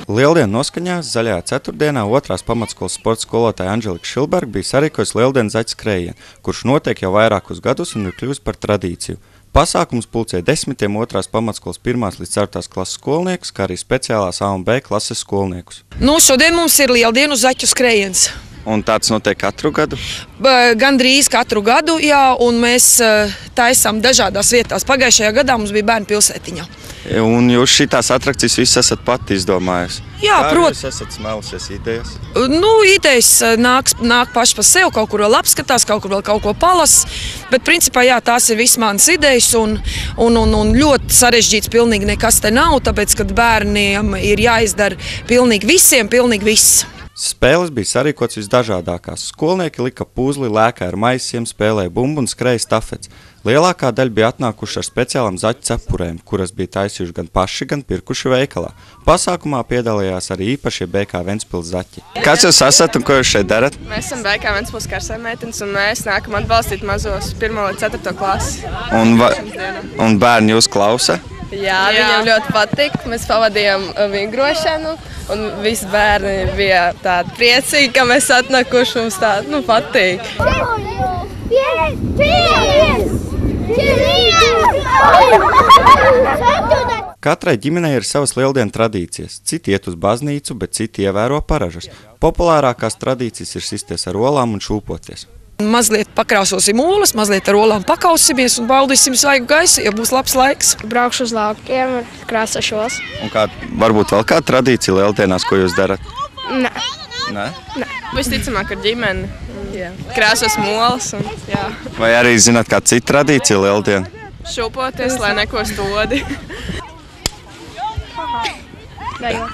Lieldienu noskaņās zaļajā ceturtdienā 2. pamatskolas sporta skolotāja Anželika Šilberga bija sarīkojusi Lieldienu zaķu skrējienu, kurš notiek jau vairākus gadus un ir kļuvis par tradīciju. Pasākums pulcēja 10 2. pamatskolas 1. līdz 4. klases skolniekus, kā arī speciālās A un B klases skolniekus. Šodien mums ir Lieldienu zaķu skrējiens. Un tāds notiek katru gadu? Gandrīz katru gadu, jā, un mēs taisām dažādās vietās. Pagājušajā gadā mums bija bērnu pilsētiņā. Un jūs šitās atrakcijas visas esat pati izdomājusi? Jā, protams. Kā jūs esat smēlusies idejas? Idejas nāk paši pa sev, kaut kur vēl apskatās, kaut kur vēl kaut ko palas. Bet principā, jā, tās ir viss manas idejas un ļoti sarežģīts pilnīgi nekas te nav, tāpēc, kad bērniem ir jāizdara pilnīgi visiem, pilnīgi viss. Spēles bija sarīkotas visdažādākās. Skolnieki lika puzli, lēkāja ar maisiem, spēlēja bumbu un skrēja stafets. Lielākā daļa bija atnākuši ar speciālām zaķu cepurēm, kuras bija taisījuši gan paši, gan pirkuši veikalā. Pasākumā piedalījās arī īpašie BK Ventspils zaķi. Kas jūs esat un ko jūs šeit darat? Mēs esam BK Ventspils karsēmeitenes un mēs nākam atbalstīt mazos 1. līdz 4. klasi. Un bērni jūs klausa? Jā, viņiem ļoti patīk. Mēs pavadījām vingrošanu un visi bērni bija tādi priecīgi, ka mēs atnākuši, mums tā, patīk. Katrai ģimenei ir savas lieldienu tradīcijas. Citi iet uz baznīcu, bet citi ievēro paražas. Populārākās tradīcijas ir sisties ar olām un šūpoties. Mazliet pakrāsosim olas, mazliet ar olām pakausimies un baudīsim svaigu gaisu, ja būs labs laiks. Braukšu uz laukiem, krāsašos. Un varbūt vēl kāda tradīcija lieldienās, ko jūs darat? Nē. Nē? Nē. Visticamāk ar ģimeni. Krāsos molas. Vai arī zināt kāda cita tradīcija lieldienu? Šūpoties, lai nekost odi. Vai jau?